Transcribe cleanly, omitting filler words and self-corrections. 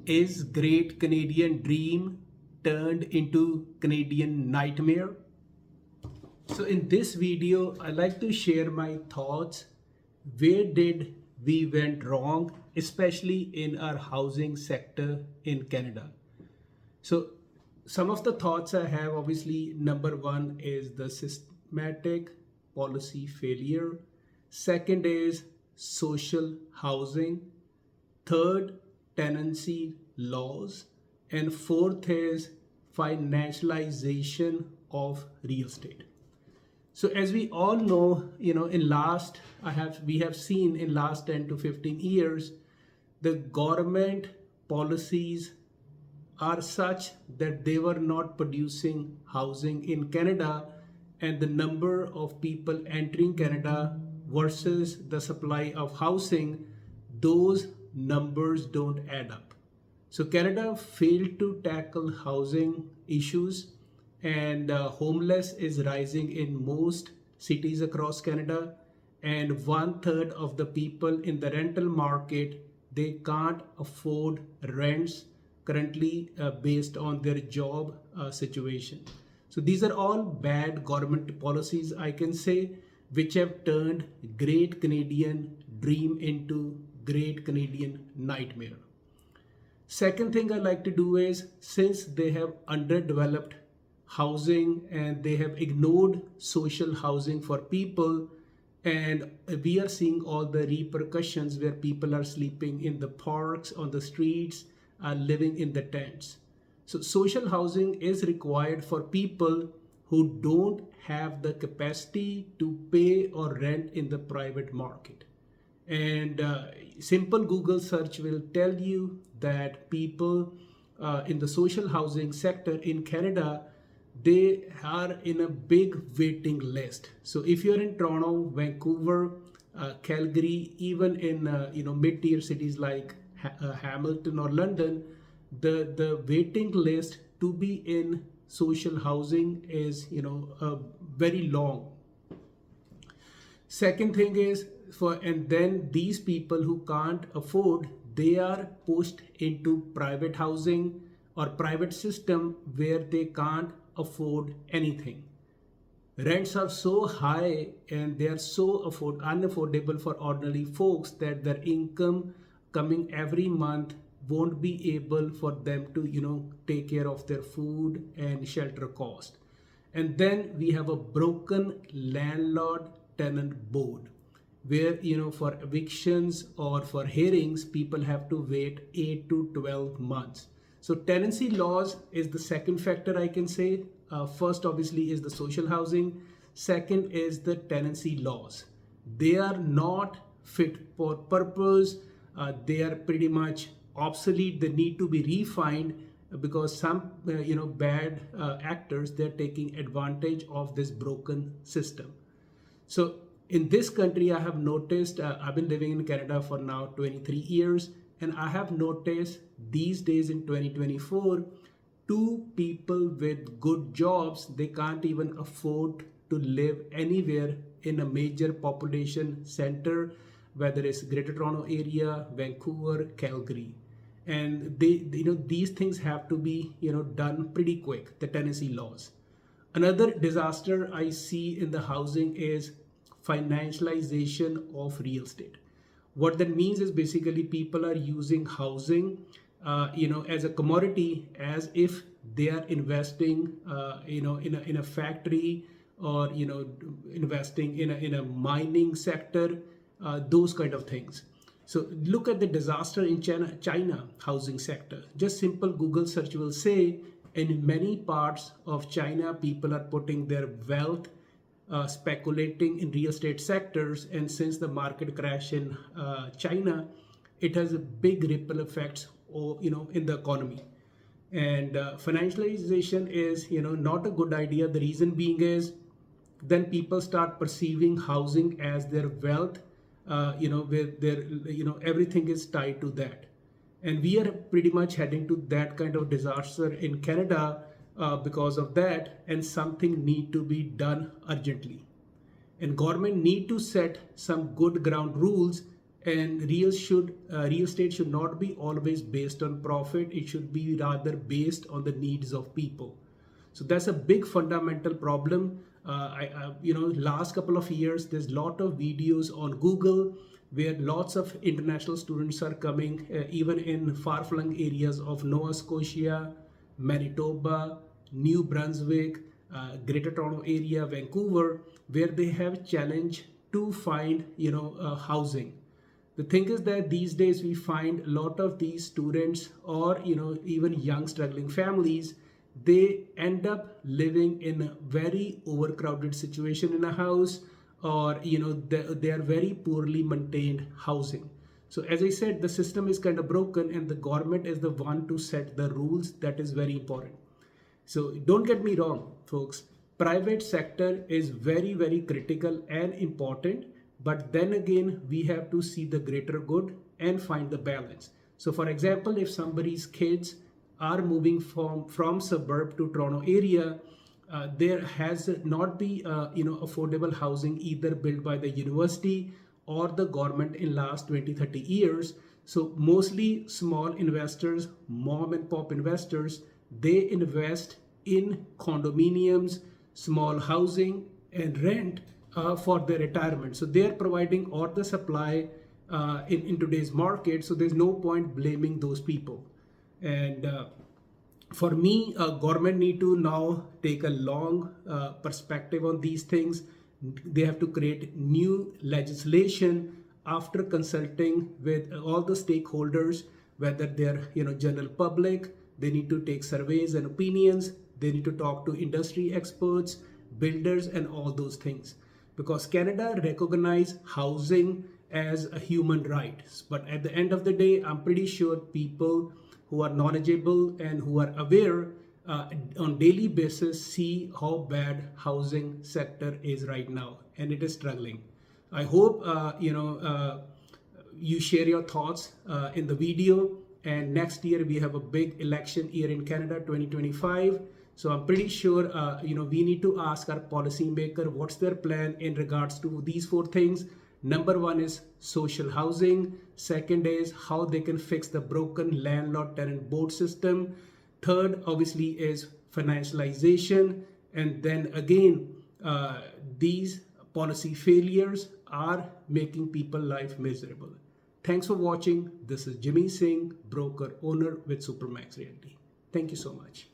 Is Great Canadian Dream turned into Canadian nightmare? So in this video, I like to share my thoughts. Where did we went wrong, especially in our housing sector in Canada? So some of the thoughts I have, obviously, number one is the systematic policy failure. Second is social housing. Third, tenancy laws. And fourth is financialization of real estate. So as we all know, in last we have seen in last 10 to 15 years, the government policies are such that they were not producing housing in Canada, and the number of people entering Canada versus the supply of housing, those numbers don't add up. So Canada failed to tackle housing issues, and homeless is rising in most cities across Canada, and 1/3 of the people in the rental market, they can't afford rents currently based on their job situation. So these are all bad government policies, I can say, which have turned Great Canadian Dream into Great Canadian Nightmare. Second thing I like to do is, since they have underdeveloped housing and they have ignored social housing for people, and we are seeing all the repercussions where people are sleeping in the parks, on the streets, are living in the tents. So social housing is required for people who don't have the capacity to pay or rent in the private market. And simple Google search will tell you that people in the social housing sector in Canada, they are in a big waiting list. So if you're in Toronto, Vancouver, Calgary, even in mid-tier cities like Hamilton or London, the waiting list to be in social housing is very long. Second thing is, and then these people who can't afford, they are pushed into private housing or private system where they can't afford anything. Rents are so high and they are so unaffordable for ordinary folks that their income coming every month won't be able for them to take care of their food and shelter cost. And then we have a broken landlord tenant board where for evictions or for hearings people have to wait 8 to 12 months. So tenancy laws is the second factor, I can say. First obviously is the social housing. Second is the tenancy laws. They are not fit for purpose. They are pretty much obsolete. They need to be refined because some bad actors, they're taking advantage of this broken system. So in this country, I have noticed, I've been living in Canada for now 23 years, and I have noticed these days in 2024, two people with good jobs, they can't even afford to live anywhere in a major population center, whether it's Greater Toronto area, Vancouver, Calgary. And these things have to be done pretty quick, the tenancy laws. Another disaster I see in the housing is financialization of real estate. What that means is basically people are using housing as a commodity, as if they are investing in a factory, or investing in a mining sector, those kind of things. So look at the disaster in China housing sector. Just simple Google search will say, in many parts of China, people are putting their wealth speculating in real estate sectors, and since the market crash in China, it has a big ripple effects in the economy. And financialization is not a good idea. The reason being is, then people start perceiving housing as their wealth, with their everything is tied to that. And we are pretty much heading to that kind of disaster in Canada because of that, and something need to be done urgently. And government need to set some good ground rules and real estate should not be always based on profit. It should be rather based on the needs of people. So that's a big fundamental problem. Last couple of years, there's a lot of videos on Google where lots of international students are coming, even in far-flung areas of Nova Scotia, Manitoba, New Brunswick, Greater Toronto Area, Vancouver, where they have challenge to find, housing. The thing is that these days we find a lot of these students, or even young struggling families, they end up living in a very overcrowded situation in a house, or they are very poorly maintained housing. So as I said, the system is kind of broken, and the government is the one to set the rules. That is very important. So don't get me wrong, folks. Private sector is very, very critical and important. But then again, we have to see the greater good and find the balance. So for example, if somebody's kids are moving from suburb to Toronto area, there has not be affordable housing either built by the university or the government in last 20-30 years. So mostly small investors, mom and pop investors, they invest in condominiums, small housing, and rent for their retirement. So they are providing all the supply in today's market. So there's no point blaming those people. And for me, government need to now take a long perspective on these things. They have to create new legislation after consulting with all the stakeholders, whether they're general public. They need to take surveys and opinions. They need to talk to industry experts, builders, and all those things. Because Canada recognize housing as a human right. But at the end of the day, I'm pretty sure people who are knowledgeable and who are aware on daily basis see how bad housing sector is right now, and it is struggling. I hope you share your thoughts in the video. And next year we have a big election year in Canada, 2025. So I'm pretty sure we need to ask our policymaker what's their plan in regards to these four things. Number one is social housing. Second is how they can fix the broken landlord tenant board system. Third, obviously, is financialization. And then again, these policy failures are making people life miserable. Thanks for watching. This is Jimmy Singh, broker owner with Supermax Realty. Thank you so much.